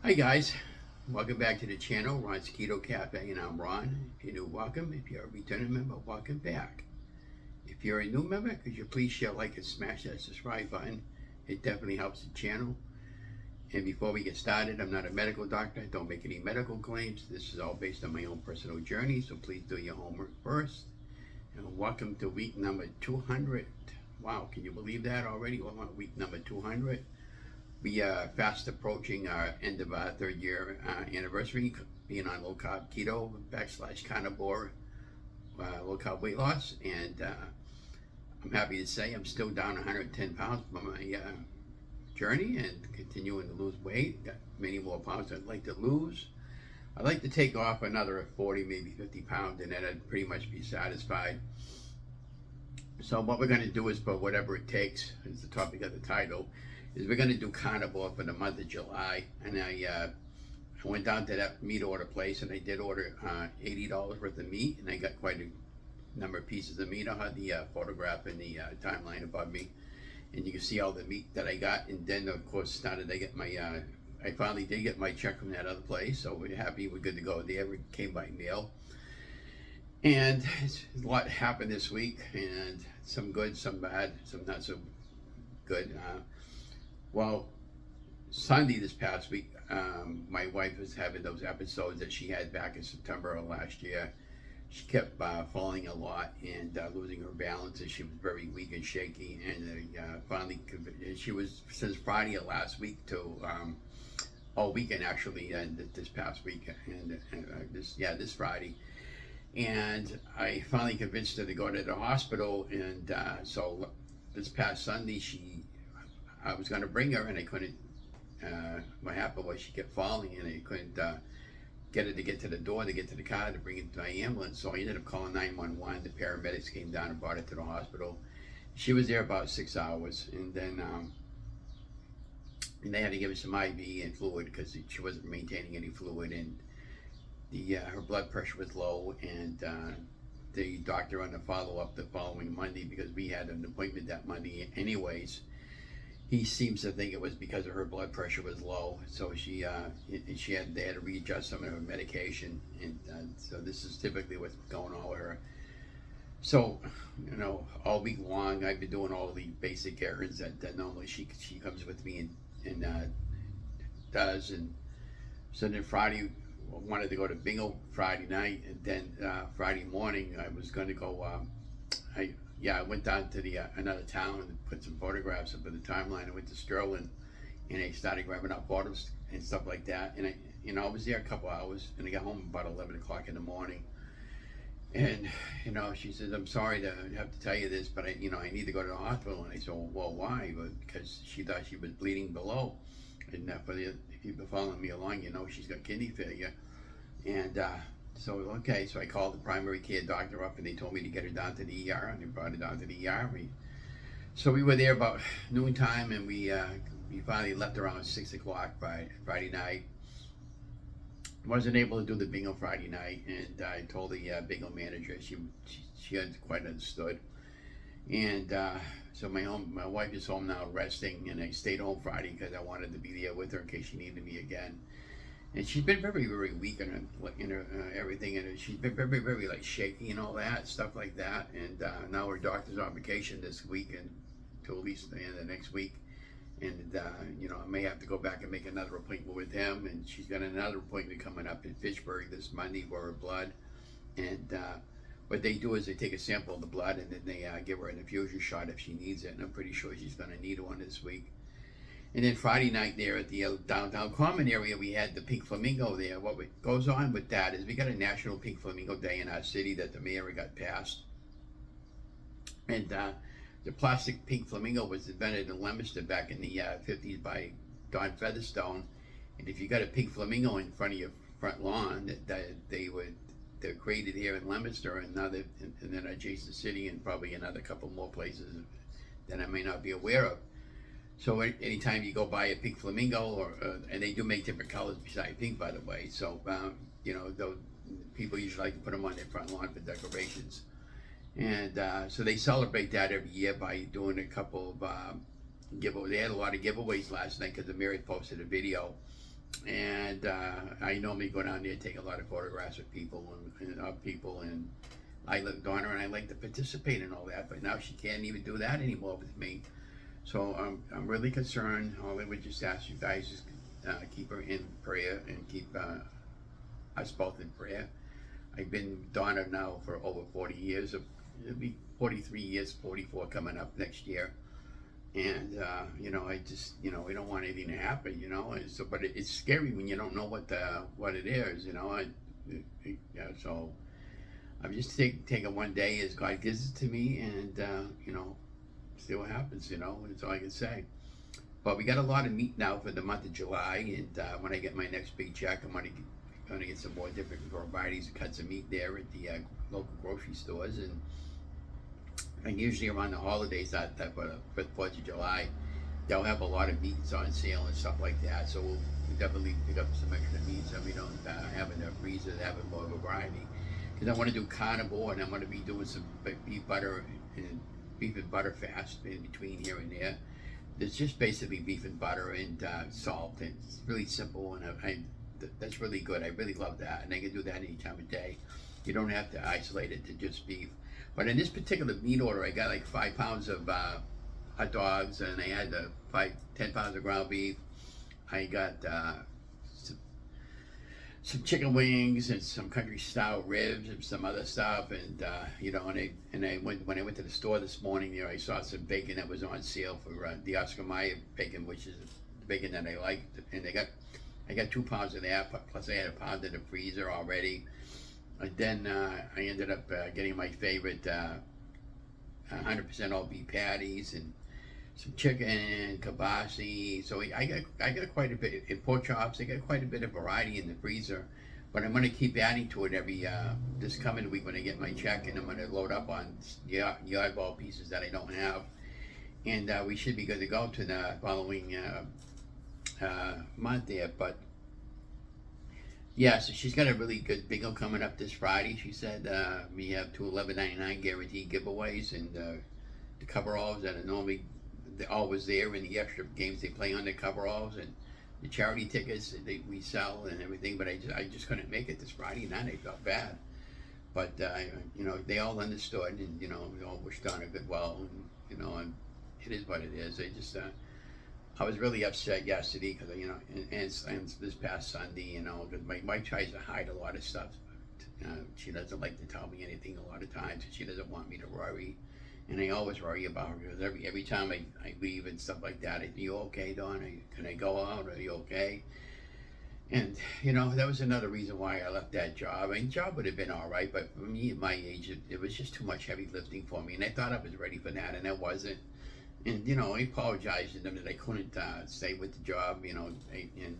Hi guys, welcome back to the channel, Ron's Keto Cafe, and I'm Ron. If you're new, welcome. If you're a returning member, welcome back. If you're a new member, could you please share, like, and smash that subscribe button? It definitely helps the channel. And before we get started, I'm not a medical doctor. I don't make any medical claims. This is all based on my own personal journey, so please do your homework first. And welcome to week number 200. Wow, can you believe that already? We're on week number 200. We are fast approaching our end of our third year anniversary, being on low-carb keto / carnivore low-carb weight loss. And I'm happy to say I'm still down 110 pounds from my journey and continuing to lose weight. Got many more pounds I'd like to lose. I'd like to take off another 40, maybe 50 pounds, and then I'd pretty much be satisfied. So what we're going to do is, for whatever it takes, is the topic of the title, is we're going to do carnivore for the month of July. And I went down to that meat order place, and I did order $80 worth of meat, and I got quite a number of pieces of meat. I'll have the photograph in the timeline above me, and you can see all the meat that I got. And then, of course, now that I get my, I finally did get my check from that other place, so we're happy, we're good to go there. It came by mail. And a lot happened this week, and some good, some bad, some not so good. Well, Sunday this past week, my wife was having those episodes that she had back in September of last year. She kept falling a lot and losing her balance, and she was very weak and shaky. And finally, she was since Friday of last week to all weekend actually, and this past week, and this Friday. And I finally convinced her to go to the hospital, and so this past Sunday I was going to bring her, and I couldn't. What happened was she kept falling, and I couldn't get her to get to the door, to get to the car, to bring it to my ambulance. So I ended up calling 911. The paramedics came down and brought her to the hospital. She was there about 6 hours, and then and they had to give her some IV and fluid because she wasn't maintaining any fluid, and her blood pressure was low. And the doctor on the follow-up the following Monday, because we had an appointment that Monday anyways, he seems to think it was because of her blood pressure was low. So they had to readjust some of her medication, and so this is typically what's going on with her. So, all week long I've been doing all the basic errands that normally she comes with me and does. And so then Friday, I wanted to go to bingo Friday night, and then Friday morning I was going to go. I went down to another town and put some photographs up in the timeline. I went to Sterling, and I started grabbing up photos and stuff like that. And I was there a couple hours, and I got home about 11 o'clock in the morning. And she says, "I'm sorry to have to tell you this, but I need to go to the hospital." And I said, "Well, why?" Because she thought she was bleeding below. And if you've been following me along, she's got kidney failure. And so I called the primary care doctor up, and they told me to get her down to the ER, and they brought her down to the ER. So we were there about noontime, and we finally left around 6 o'clock Friday night. Wasn't able to do the bingo Friday night, and I told the bingo manager. She hadn't quite understood. And so my wife is home now resting, and I stayed home Friday because I wanted to be there with her in case she needed me again. And she's been very, very weak in her everything, and she's been very, very shaky and all that stuff like that. And now her doctor's on vacation this week and till at least the end of the next week. And I may have to go back and make another appointment with him. And she's got another appointment coming up in Fitchburg this Monday for her blood. And what they do is they take a sample of the blood, and then they give her an infusion shot if she needs it. And I'm pretty sure she's going to need one this week. And then Friday night there at the downtown common area, we had the Pink Flamingo there. What goes on with that is we got a National Pink Flamingo Day in our city that the mayor got passed. And the plastic pink flamingo was invented in Leominster back in the 50s by Don Featherstone. And if you got a pink flamingo in front of your front lawn, they're created here in Leominster and then adjacent city, and probably another couple more places that I may not be aware of. So anytime you go by a pink flamingo, and they do make different colors besides pink, by the way. So those people usually like to put them on their front lawn for decorations. And so they celebrate that every year by doing a couple of giveaways. They had a lot of giveaways last night because the mayor posted a video And I normally go down there, take a lot of photographs of people and I look Donna and I like to participate in all that, but now she can't even do that anymore with me. So I'm really concerned. All I would just ask you guys is keep her in prayer and keep us both in prayer. I've been Donna now for over 40 years. It'll be 43 years, 44 coming up next year. And I just, we don't want anything to happen, And so, but it's scary when you don't know what it is, Yeah, so I'm just taking one day as God gives it to me, and see what happens. That's all I can say. But we got a lot of meat now for the month of July, and when I get my next big check, I'm gonna get some more different varieties of cuts of meat there at the local grocery stores, and usually around the holidays, for the 4th of July, they'll have a lot of meats on sale and stuff like that. So we'll definitely pick up some extra meat so we don't have in the freezer, having more of a variety. Because I want to do carnivore, and I'm going to be doing some beef and butter fast in between here and there. It's just basically beef and butter and salt, and it's really simple, and that's really good. I really love that, and I can do that any time of day. You don't have to isolate it to just beef. But in this particular meat order, I got like 5 pounds of hot dogs, and I had 10 pounds of ground beef. I got some chicken wings and some country style ribs and some other stuff, and when I went to the store this morning, I saw some bacon that was on sale for the Oscar Mayer bacon, which is the bacon that I like, and I got 2 pounds of that, plus I had a pound in the freezer already. And then I ended up getting my favorite 100% all beef patties and some chicken, kibasi. So I got quite a bit in pork chops. I got quite a bit of variety in the freezer, but I'm going to keep adding to it every this coming week when I get my check, and I'm going to load up on the oddball pieces that I don't have, and we should be good to go to the following month there. But yeah, so she's got a really good bingo coming up this Friday. She said we have 2 $11.99 guaranteed giveaways, and the coveralls that are they're always there, and the extra games they play on the coveralls, and the charity tickets that we sell and everything. But I just couldn't make it this Friday night. I felt bad, but they all understood, and we all wished Donna good well, and it is what it is. I was really upset yesterday because and this past Sunday, because my wife tries to hide a lot of stuff. She doesn't like to tell me anything a lot of times. She doesn't want me to worry, and I always worry about her because every time I leave and stuff like that. Are you okay, Dawn? Can I go out? Are you okay? And that was another reason why I left that job. The job would have been all right, but for me at my age, it was just too much heavy lifting for me, and I thought I was ready for that, and I wasn't. And I apologized to them that I couldn't stay with the job, and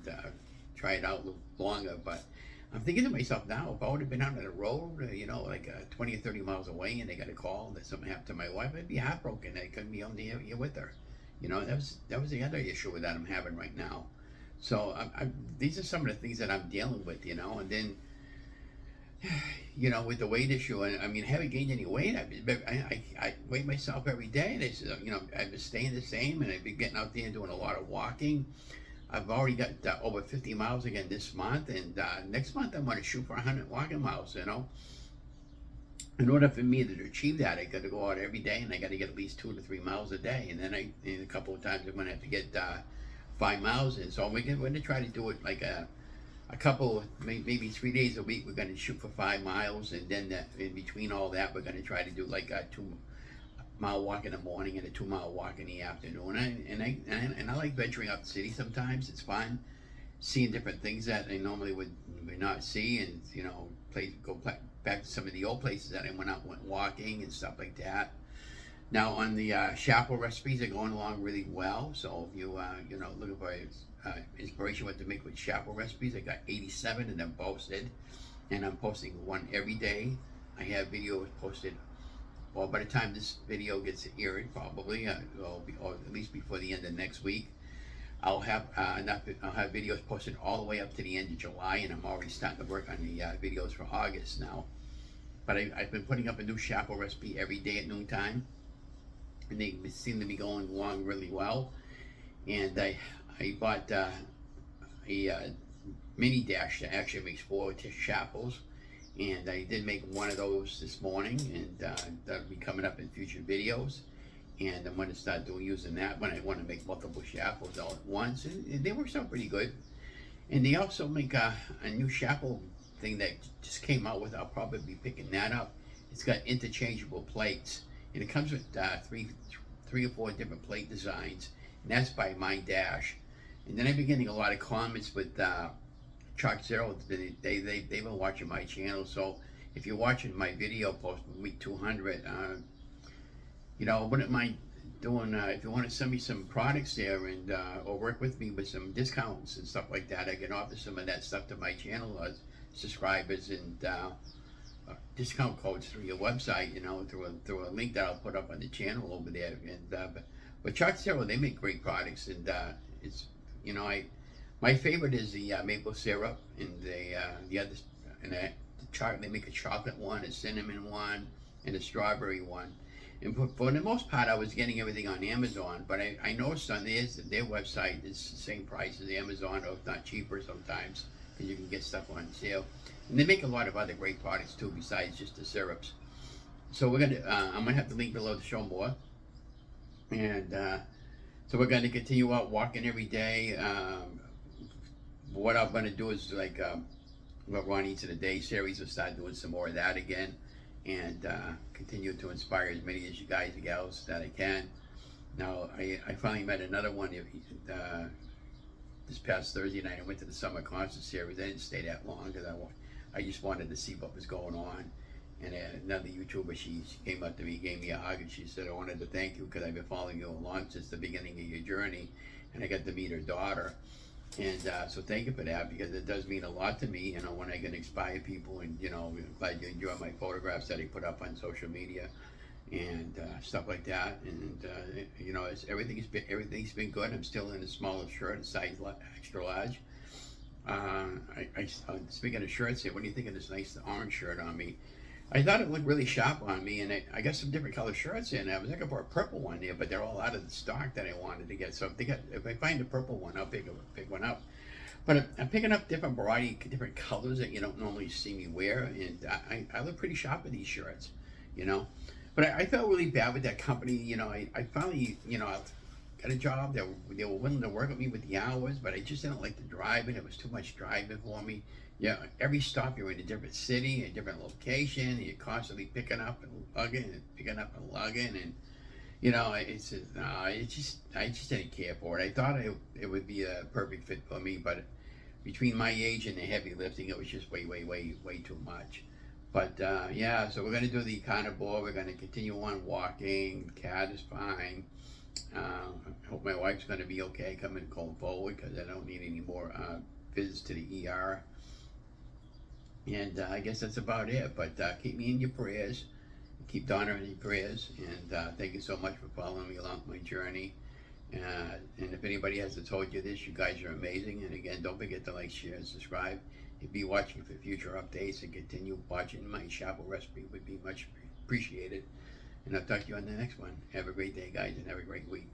try it out a little longer. But I'm thinking to myself now, if I would have been out on the road, like 20 or 30 miles away, and I got a call that something happened to my wife, I'd be heartbroken. I couldn't be on the here with her. That was the other issue that I'm having right now. So these are some of the things that I'm dealing with, and then. With the weight issue, and I haven't gained any weight. I weigh myself every day, and I've been staying the same, and I've been getting out there and doing a lot of walking. I've already got over 50 miles again this month, and next month I'm going to shoot for 100 walking miles. In order for me to achieve that, I got to go out every day, and I got to get at least 2 to 3 miles a day, and then in a couple of times I'm going to have to get 5 miles in. So we're going to try to do it like a couple, maybe 3 days a week. We're going to shoot for 5 miles, and then in between all that, we're going to try to do like a 2-mile walk in the morning and a 2-mile walk in the afternoon. And I like venturing out the city sometimes. It's fun seeing different things that I normally would not see, and go back to some of the old places that I went walking and stuff like that. Now on the Shrinkables recipes are going along really well. So if you looking for inspiration what to make with Shrinkables recipes, I got 87 of them posted, and I'm posting one every day. I have videos posted. Well, by the time this video gets aired, probably or at least before the end of next week, I'll have videos posted all the way up to the end of July, and I'm already starting to work on the videos for August now. But I've been putting up a new Shrinkables recipe every day at noontime, and they seem to be going along really well. And I bought a mini dash that actually makes 4 chapels. And I did make one of those this morning, and that'll be coming up in future videos. And I'm going to start using that when I want to make multiple chapels all at once. And they work out pretty good. And they also make a new chapel thing that just came out with. I'll probably be picking that up. It's got interchangeable plates, and it comes with three or four different plate designs, and that's by My Dash. And then I've been getting a lot of comments with Chuck Zero. They've been watching my channel, so if you're watching my video post from week 200, you know, I wouldn't mind doing, if you want to send me some products there and or work with me with some discounts and stuff like that, I can offer some of that stuff to my channel subscribers, and discount codes through your website, you know, through a link that I'll put up on the channel over there. And but Chuck Zero, they make great products, and it's, you know, my favorite is the maple syrup, and the other, and the chocolate. They make a chocolate one, a cinnamon one, and a strawberry one. And for the most part, I was getting everything on Amazon, but I noticed on their website it's the same price as Amazon, or if not cheaper sometimes, because you can get stuff on sale. And they make a lot of other great products too, besides just the syrups. So we're gonna, I'm gonna have the link below to show more. And so we're gonna continue out walking every day. What I'm gonna do is like what Ron Eats in a Day series. We'll start doing some more of that again, and continue to inspire as many as you guys and gals that I can. Now I finally met another one this past Thursday night. I went to the summer concert series. I didn't stay that long because I just wanted to see what was going on. And another YouTuber, she came up to me, gave me a hug, and she said, I wanted to thank you because I've been following you along since the beginning of your journey, and I got to meet her daughter. And so thank you for that, because it does mean a lot to me, you know, when I can inspire people. And, you know, I'm glad you enjoy my photographs that I put up on social media and stuff like that. And you know, everything's been good. I'm still in a smaller shirt, a size extra large. Speaking of shirts here, what do you think of this nice orange shirt on me? I thought it looked really sharp on me, and I got some different color shirts in. I was looking for a purple one there, but they're all out of the stock that I wanted to get. So if I find a purple one, I'll pick one up. But I'm picking up different variety, different colors that you don't normally see me wear, and I look pretty sharp in these shirts, you know. But I felt really bad with that company. You know, I finally, you know, got a job. They were willing to work with me with the hours, but I just didn't like the driving. It was too much driving for me. Yeah, every stop you're in a different city, a different location, and you're constantly picking up and lugging and picking up and lugging, and you know, I just didn't care for it. I thought it would be a perfect fit for me, but between my age and the heavy lifting, it was just way too much. But yeah, so we're gonna do the carnivore. We're gonna continue on walking. Cat is fine. I hope my wife's gonna be okay coming forward, because I don't need any more visits to the ER. And I guess that's about it. But keep me in your prayers. Keep Donna in your prayers. And thank you so much for following me along my journey. And if anybody hasn't told you this, you guys are amazing. And again, don't forget to like, share, and subscribe. If you're watching for future updates, and continue watching my chapel recipe would be much appreciated. And I'll talk to you on the next one. Have a great day, guys, and have a great week.